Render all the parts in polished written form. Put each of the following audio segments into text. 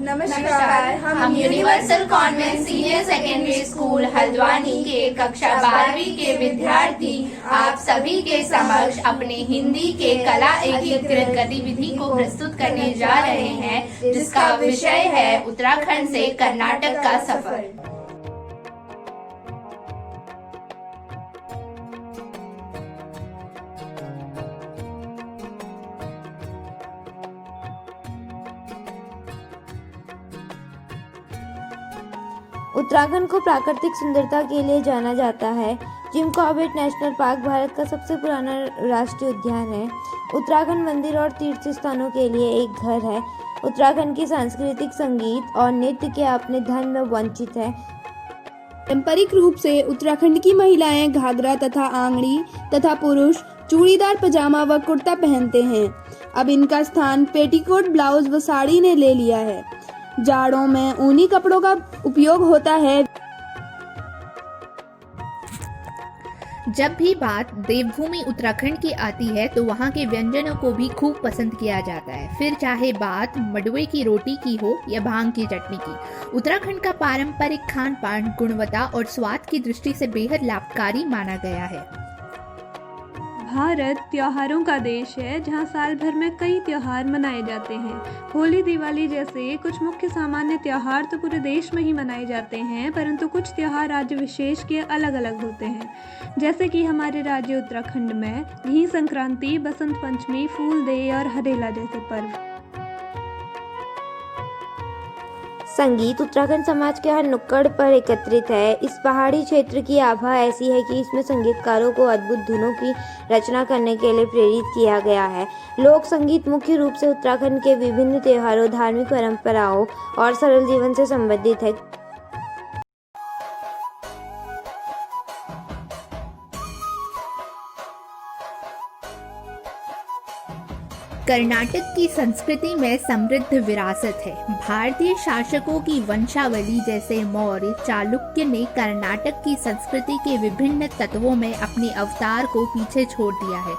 नमस्कार, हम universal convent senior secondary school Haldwani के कक्षा 12वीं के विद्यार्थी आप सभी के समक्ष अपने हिंदी के कला एकीकृत गतिविधि को प्रस्तुत करने जा रहे हैं, जिसका विषय है उत्तराखंड से कर्नाटक का सफर। उत्तराखंड को प्राकृतिक सुंदरता के लिए जाना जाता है। Jim Corbett national park Bharat का सबसे पुराना राष्ट्रीय उद्यान है। उत्तराखंड मंदिर और तीर्थ स्थानों के लिए एक घर है। उत्तराखंड की सांस्कृतिक संगीत और नृत्य के अपने धन में वंचित है। पारंपरिक रूप से उत्तराखंड की महिलाएं घाघरा तथा आंगड़ी तथा पुरुष चूड़ीदार पजामा व कुर्ता पहनते हैं। अब इनका स्थान पेटीकोट, ब्लाउज व साड़ी ने ले लिया है। जाड़ों में ऊनी कपड़ों का उपयोग होता है। जब भी बात देवभूमि उत्तराखंड की आती है तो वहाँ के व्यंजनों को भी खूब पसंद किया जाता है, फिर चाहे बात मडवे की रोटी की हो या भांग की चटनी की। उत्तराखंड का पारंपरिक खान पान गुणवत्ता और स्वाद की दृष्टि से बेहद लाभकारी माना गया है। भारत त्योहारों का देश है, जहां साल भर में कई त्योहार मनाए जाते हैं। होली, दिवाली जैसे कुछ मुख्य सामान्य त्योहार तो पूरे देश में ही मनाए जाते हैं, परंतु कुछ त्योहार राज्य विशेष के अलग अलग होते हैं। जैसे कि हमारे राज्य उत्तराखंड में घी संक्रांति, बसंत पंचमी, फूलदेई और हरेला जैसे पर्व। संगीत उत्तराखंड समाज के हर नुक्कड़ पर एकत्रित है। इस पहाड़ी क्षेत्र की आभा ऐसी है कि इसमें संगीतकारों को अद्भुत धुनों की रचना करने के लिए प्रेरित किया गया है। लोक संगीत मुख्य रूप से उत्तराखंड के विभिन्न त्योहारों, धार्मिक परंपराओं और सरल जीवन से संबंधित है। कर्नाटक की संस्कृति में समृद्ध विरासत है। भारतीय शासकों की वंशावली जैसे मौर्य, चालुक्य ने कर्नाटक की संस्कृति के विभिन्न तत्वों में अपने अवतार को पीछे छोड़ दिया है।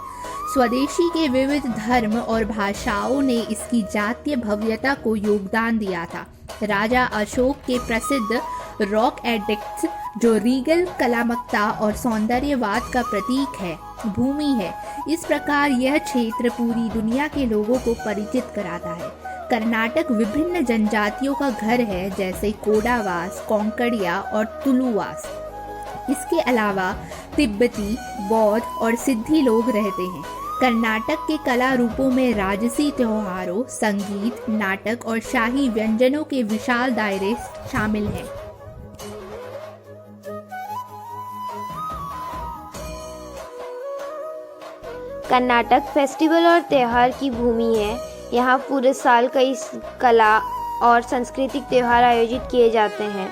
स्वदेशी के विविध धर्म और भाषाओं ने इसकी जातीय भव्यता को योगदान दिया था। राजा अशोक के प्रसिद्ध रॉक एडिक्ट्स, जो रीगल कलात्मकता और सौंदर्यवाद का प्रतीक है, भूमि है। इस प्रकार यह क्षेत्र पूरी दुनिया के लोगों को परिचित कराता है। कर्नाटक विभिन्न जनजातियों का घर है, जैसे कोडावास, कोंकड़िया और तुलुवास। इसके अलावा तिब्बती, बौद्ध और सिद्धि लोग रहते हैं। कर्नाटक के कला रूपों में राजसी त्योहारों, संगीत, नाटक और शाही व्यंजनों के विशाल दायरे शामिल हैं। कर्नाटक फेस्टिवल और त्योहार की भूमि है। यहाँ पूरे साल कई कला और सांस्कृतिक त्योहार आयोजित किए जाते हैं।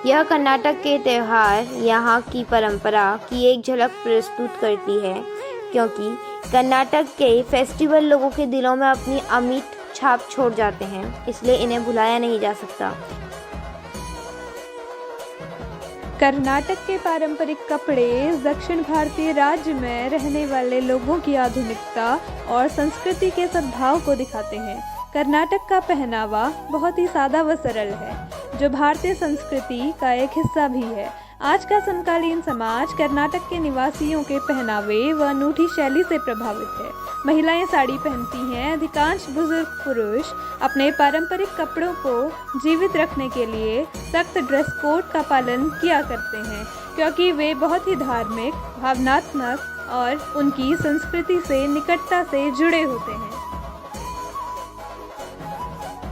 यह कर्नाटक के त्योहार यहाँ की परंपरा की एक झलक प्रस्तुत करती है, क्योंकि कर्नाटक के फेस्टिवल लोगों के दिलों में अपनी अमिट छाप छोड़ जाते हैं, इसलिए इन्हें भुलाया नहीं जा सकता। कर्नाटक के पारंपरिक कपड़े दक्षिण भारतीय राज्य में रहने वाले लोगों की आधुनिकता और संस्कृति के सद्भाव को दिखाते हैं। कर्नाटक का पहनावा बहुत ही सादा व सरल है, जो भारतीय संस्कृति का एक हिस्सा भी है। आज का समकालीन समाज कर्नाटक के निवासियों के पहनावे व अनूठी शैली से प्रभावित है। महिलाएं साड़ी पहनती हैं। अधिकांश बुजुर्ग पुरुष अपने पारंपरिक कपड़ों को जीवित रखने के लिए सख्त ड्रेस कोड का पालन किया करते हैं, क्योंकि वे बहुत ही धार्मिक, भावनात्मक और उनकी संस्कृति से निकटता से जुड़े होते हैं।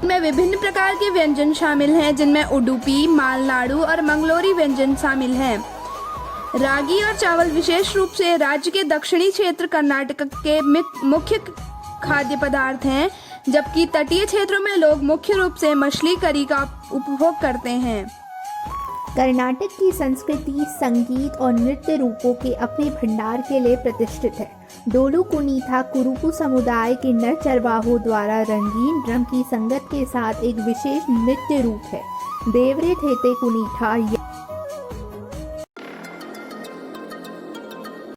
में विभिन्न प्रकार के व्यंजन शामिल हैं, जिनमें उडुपी, मालनाडु और मंगलोरी व्यंजन शामिल हैं। रागी और चावल विशेष रूप से राज्य के दक्षिणी क्षेत्र कर्नाटक के मुख्य खाद्य पदार्थ हैं, जबकि तटीय क्षेत्रों में लोग मुख्य रूप से मछली करी का उपभोग करते हैं। कर्नाटक की संस्कृति संगीत और नृत्य रूपों के अपने भंडार के लिए प्रतिष्ठित है। डोलू कुनीथा कुरुपु समुदाय के नर चरवाहों द्वारा रंगीन ड्रम की संगत के साथ एक विशेष नृत्य रूप है। देवरे थेते कुनीठा